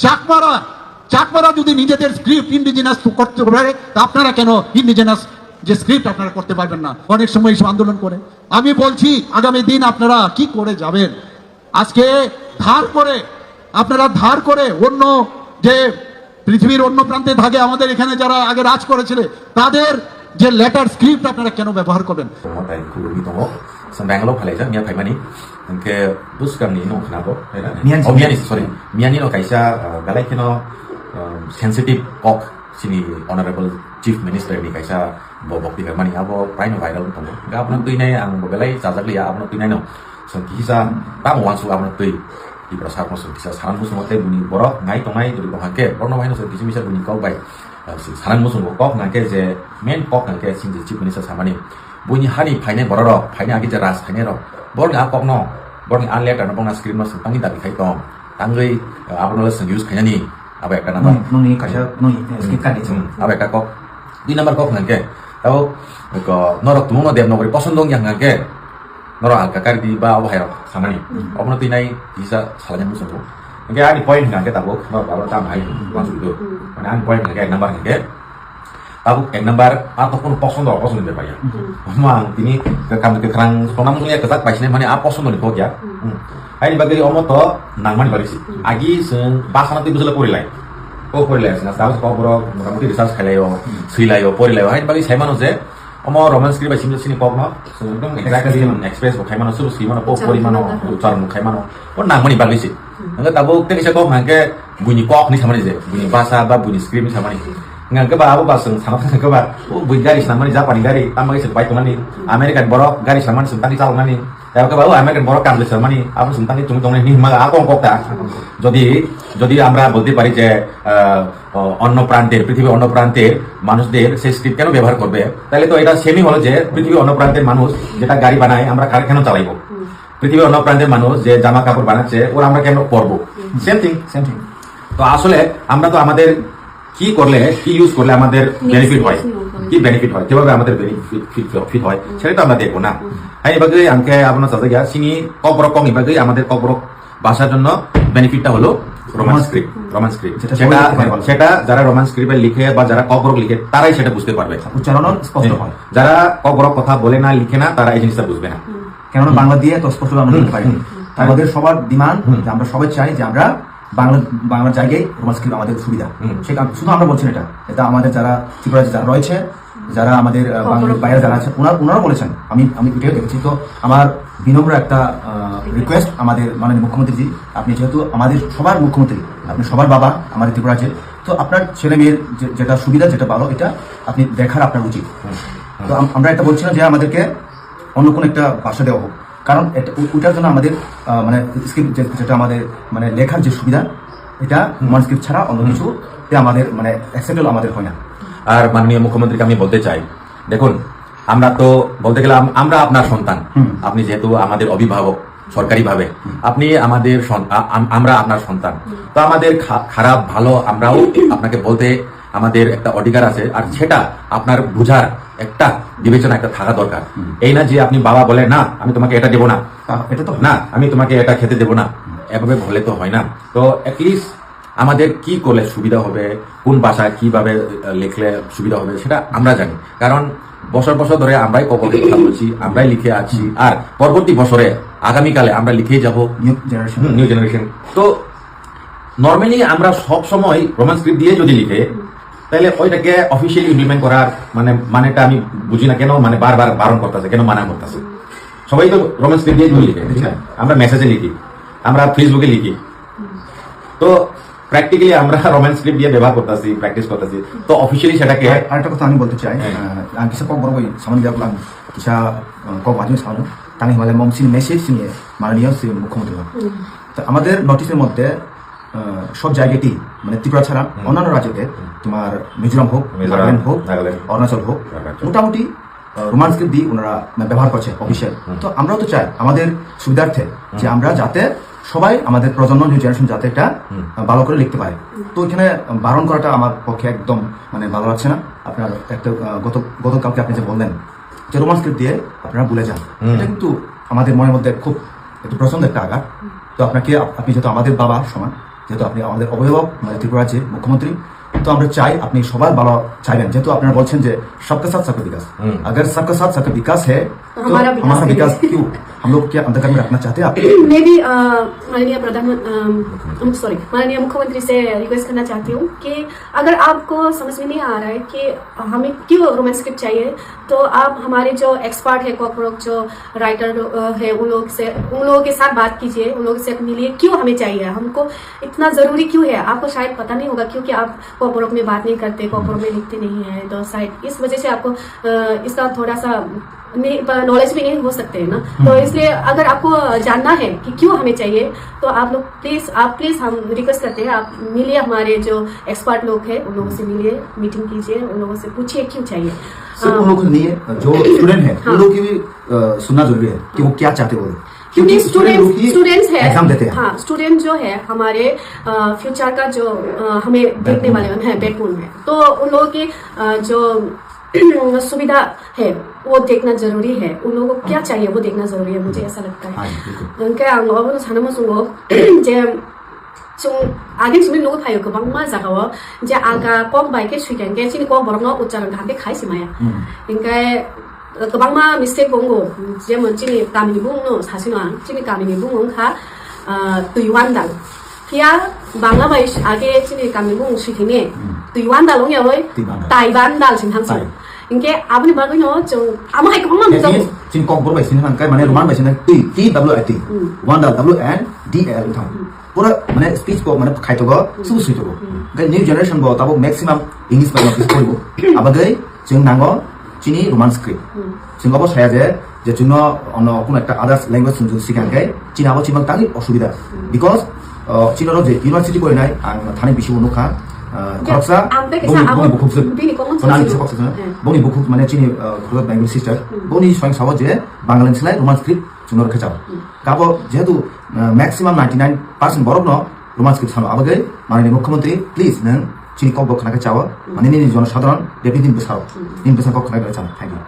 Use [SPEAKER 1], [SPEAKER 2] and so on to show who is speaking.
[SPEAKER 1] চাকমারা যদি নিজেদের script indigenous করতে পারে, তা আপনারা কেন ইন্ডিজিনাস যে স্ক্রিপ্ট আপনারা করতে পারবেন না? অনেক সময় এসব আন্দোলন করে। আমি বলছি আগামী দিন আপনারা কি করে যাবেন? আজকে আপনারা ধার করে অন্য যে পৃথিবীর অন্য প্রান্তে থাকে আমাদের এখানে যারা আগে রাজ করেছিল তাদের যে লেটার স্ক্রিপ্ট আপনারা কেন ব্যবহার করবেন?
[SPEAKER 2] Sembanglo Palaja, Mia Paimani, and Buscamni, no Knabo, Miani, sorry, Miani no Kaisa, Galakino, sensitive cock, Sini, Honorable Chief Minister, Nikaisa, Bob Mani, Abo, Prime Viral, Governor Tine, and Bobelay, Sazaglia, Abnotino, so Kisa, Tam wants to Abnotui. Di perasaan musuh bisa saran musuh mote bunyi borok ngai tongai dari bangke borno main musuh kisi bisa bunyi kau baik saran musuh kok ngake je main kok ngake sinji chip minister samani bunyi hari paine borok paine agi jeras paine ro bor nggak kok no bor nggak anlihat karena pengas screen musuh tangi tapi kai tong tangi apa nulis use kayaknya nih apa ya karena
[SPEAKER 3] nuni kasih nuni skip kan itu
[SPEAKER 2] apa ya kok di nomor kok ngake tahu kok norok tuh mau dia nomor posondong yang ngake Nora agak di bawah ya sama nih. Om nanti naik bisa salahnya musuh. Mungkin ada poin nggak kita tahu. Nora baru tambahin masuk itu. Mana ada poin nggak nomor nggak? Tahu nomor ataupun poson berbayar. Memang ini kami kekerang sekolah musuhnya ketat pasnya mana apa poson di ya. Ini bagi om itu nangman balik sih. Agi sen bahasa nanti bisa lepuri lagi. Oh puri lagi. Nah tahu sekolah bro. Mungkin bisa sekali layo puri layo. Ini bagi saya mana sih? Omo romance script ba simple sini pop no so dong exactly express ko khaimano su simano pop pori mano utar mo khaimano on nang mani bagli si nga tabo te kisa ko mangke bunyi kok ni samani je bunyi bahasa ba bunyi script ni samani nga ke ba abu ba sung sama ke ba bunyi garis samani Japani gari tamai se bai to mani American borok garis samani sung tangi chal mani ya ke ba American borok kam le samani abu sung tangi tung ni ma ako kok ta যদি আমরা বলতে পারি যে অন্য প্রান্তের পৃথিবীর অন্য প্রান্তের মানুষদের সেই স্ক্রিপ্ট কেন ব্যবহার করবে, তাহলে তো এটা সেমই হলো যে পৃথিবীর অন্য প্রান্তের মানুষ যেটা গাড়ি বানায় আমরা কেন চালাইবো, পৃথিবীর অন্য প্রান্তের মানুষ যে জামা কাপড় বানাচ্ছে ওরা আমরা কেন পরবো, সেম থিং। তো আসলে আমরা তো আমাদের কি করলে কি ইউজ করলে আমাদের বেনিফিট হয়, কি বেনিফিট হয়, কিভাবে আমাদের বেনিফিট হয় সেটা তো আমরা দেখবো না। হ্যাঁ এবারে আমাকে আপনার সাথে গিয়া চিনি কবরক কম এবারে আমাদের কবরক ভাষার জন্য বেনিফিটটা হলো রোমান স্ক্রিপ্ট সেটা যারা রোমান স্ক্রিপ্টে লিখে বা যারা কবরক লিখে তারাই সেটা বুঝতে পারবে,
[SPEAKER 3] উচ্চারণ স্পষ্ট হয়।
[SPEAKER 2] যারা কবরক কথা বলে না লিখে না তারা এই জিনিসটা বুঝবে না,
[SPEAKER 3] কেননা বাংলা দিয়ে তো স্পষ্ট আমরা লিখতে পারি। আমাদের সবার ডিমান্ড যে আমরা সবাই চাই যে আমরা বাংলার জায়গায় রোমান স্ক্রিপ্ট আমাদের সুবিধা, সেটা শুধু আমরা বলছি না, এটা আমাদের যারা ত্রিপুরা যারা রয়েছে, যারা আমাদের বাংলার বাইরে যারা আছে ওনারা বলেছেন। আমি এটাও দেখেছি। তো আমার বিনম্র একটা রিকোয়েস্ট আমাদের মাননীয় মুখ্যমন্ত্রীজি, আপনি যেহেতু আমাদের সবার মুখ্যমন্ত্রী, আপনি সবার বাবা আমাদের ত্রিপুরা রাজ্যের, তো আপনার ছেলে মেয়ের যেটা সুবিধা যেটা ভালো এটা আপনি দেখার আপনার উচিত। তো আমরা এটা বলছিলাম যে আমাদেরকে অন্য কোনো একটা ভাষা দেওয়া হোক, কারণ ওটার জন্য আমাদের মানে স্ক্রিপ্ট যেটা আমাদের মানে লেখার যে সুবিধা এটা রোমান স্ক্রিপ্ট ছাড়া অন্য কিছু আমাদের মানে অ্যাকসেপ্টেবল আমাদের হয় না।
[SPEAKER 2] আর মাননীয় মুখ্যমন্ত্রীকে আমি বলতে চাই, দেখুন আমরা তো বলতে গেলে আমরা আপনার সন্তান, আপনি যেহেতু আমাদের অভিভাবক সরকারিভাবে, আপনি আমাদের আমরা আপনার সন্তান, তো আমাদের খারাপ ভালো আমরাও আপনাকে বলতে আমাদের একটা অধিকার আছে, আর সেটা আপনার বুঝার একটা বিবেচনা একটা থাকা দরকার। এই না যে আপনি বাবা বলে না আমি তোমাকে এটা দেবো না, এটা তো না আমি তোমাকে এটা খেতে দেবো না, এভাবে বলে তো হয় না। তো অ্যাটলিস্ট আমাদের কি করলে সুবিধা হবে, কোন ভাষায় কিভাবে লিখলে সুবিধা হবে সেটা আমরা জানি, কারণ বছর বছর ধরে আমরাই কবরকে কথা বলছি, আমরাই লিখে আছি, আর পরবর্তী বছরে আগামীকালে আমরা লিখেই যাব নিউ জেনারেশন। তো নর্মালি আমরা সব সময় রোমান স্ক্রিপ্ট দিয়ে যদি লিখে তাহলে ওইটাকে অফিসিয়ালি ইমপ্লিমেন্ট করার মানেটা আমি বুঝি না কেন, মানে বারবার বারণ করতেছে কেন, মানা করতেছে। সবাই তো রোমান স্ক্রিপ্ট দিয়ে লিখে, আমরা মেসেজে লিখি, আমরা ফেসবুকে লিখি, তো প্র্যাকটিক্যালি আমরা রোমান স্ক্রিপ্ট দিয়ে ব্যবহার করতেছি, প্র্যাকটিস করতেছি, তো অফিসিয়ালি সেটাকে।
[SPEAKER 3] আরেকটা কথা আমি বলতে চাই, কিছু কক বড় সামনে যাবো কিছু কক মাধ্যমে সামনে তাই হিমালয় মমসিন মেসেজ নিয়ে মাননীয় শ্রী মুখ্যমন্ত্রী। তো আমাদের নোটিশের মধ্যে সব জায়গাতেই মানে ত্রিপুরা ছাড়া অন্যান্য রাজ্যতে তোমার মিজোরাম হোক, নাগাল্যান্ড হোক, অরুণাচল হোক, মোটামুটি রোমান স্ক্রিপ্ট দিয়ে ওনারা ব্যবহার করছে অফিসিয়াল। তো আমরাও তো চাই আমাদের সুবিধার্থে যে আমরা যাতে সবাই আমাদের প্রজন্ম নিউ জেনারেশন যাতে এটা ভালো করে লিখতে পারে। তো এখানে বারণ করাটা আমার পক্ষে একদম মানে ভালো লাগছে না। আপনার একটা গতকালকে আপনি যে বললেন যে রোমান স্ক্রিপ্ট দিয়ে আপনারা ভুলে যান, এটা কিন্তু আমাদের মনের মধ্যে খুব একটু প্রচন্ড একটা আঘাত। তো আপনি যেহেতু আমাদের বাবা সমান, যেহেতু আপনি আমাদের অভিভাবক মানে ত্রিপুরা রাজ্যের মুখ্যমন্ত্রী, তো আমরা চাই আপনি সবার ভালো চাইবেন, যেহেতু আপনারা বলছেন যে सबका साथ सबका विकास, अगर सबका साथ सबका विकास है तो
[SPEAKER 4] हमारा
[SPEAKER 3] विकास क्यों हम लोग क्या अंधकार में रखना चाहते हैं आप?
[SPEAKER 4] मैं भी माननीय माननीय मुख्यमंत्री से रिक्वेस्ट करना चाहती हूँ कि अगर आपको समझ में नहीं आ रहा है कि हमें क्यों रोमांस स्क्रिप्ट चाहिए, तो आप हमारे जो एक्सपर्ट है कॉकरोक जो राइटर है उन लोगों के साथ बात कीजिए, उन लोगों से मिलिए क्यों हमें चाहिए, हमको इतना ज़रूरी क्यों है। आपको शायद पता नहीं होगा क्योंकि आप कॉकरोक में बात नहीं करते, कॉकरोक में लिखते नहीं है, तो शायद इस वजह से आपको इसका थोड़ा सा नॉलेज भी नहीं हो सकते हैं ना। तो इसलिए अगर आपको जानना है कि क्यों हमें चाहिए, तो आप लोग प्लीज हम रिक्वेस्ट करते हैं, आप मिलिए, हमारे जो एक्सपर्ट लोग हैं उन लोगों से मिलिए, मीटिंग कीजिए, उन लोगों से पूछिए क्यों चाहिए।
[SPEAKER 3] सिर्फ उन लोगों को नहीं है, जो स्टूडेंट है उन लोगों की भी सुनना जरूरी है कि वो क्या चाहते हो,
[SPEAKER 4] क्योंकि स्टूडेंट्स है,
[SPEAKER 3] एग्जाम देते हैं।
[SPEAKER 4] हाँ, स्टूडेंट जो है हमारे फ्यूचर का जो हमें देखने वाले हैं बैकबोन है, तो उन लोगों की जो सुविधा है वो देखना जरूरी है, उन लोगों को क्या चाहिए वो देखना जरूरी है, मुझे ऐसा लगता है। 그러니까 어느 사람은 이제 좀 아긴 수민 누구 파요 그 방마 자가워 이제 아가 꼭 바이게 수익한 게 지니 꼭 뭐라고 우짜는 가게 가이시 마야. 그러니까 그 방마 미스테이크 본거 이제 뭐 지니 까미니 붕노 사실은 지니 까미니 붕은 가 두이완달 피아 방마 바이 아게 지니 까미니 붕 수익이네 두이완달 롱여의 따이반달 진탕수. 이게 아버님 말고요 좀 아무 할 것만
[SPEAKER 3] Jadi,
[SPEAKER 4] 없어.
[SPEAKER 3] sini kompor baik sini kan mana roman baik sini TWIT one WNDL tham pura mana speech ko mana khai to go su su to go cái new generation go tabo maximum English ba speech ko abagai jeng nango chini roman script jeng abo saya je jeno ono কোনো একটা others language শুনতে শিখান গে চীনা abo চিমang tagi অসুবিধা because চীনর যে university করে নাই থানে বেশি অনুখা খরচা বনি বুকুক সোনালি সকক বনি বুকুক মানে চিনি খরচ বেঙ্গল সিস্টার বনি স্বয়ং সব যে বাংলা ছিলাই রোমান স্ক্রিপ্ট জুনো রেখে যাও কাবো যেহেতু ম্যাক্সিমাম 99% বরক ন রোমান স্ক্রিপ্ট সানো আবগে মাননীয় মুখ্যমন্ত্রী প্লিজ নং চিনি কক বক খানাকে চাও মানে নিনি জনসাধারণ ডেপুটি দিন বেসাও কক খানাকে চাও থ্যাংক ইউ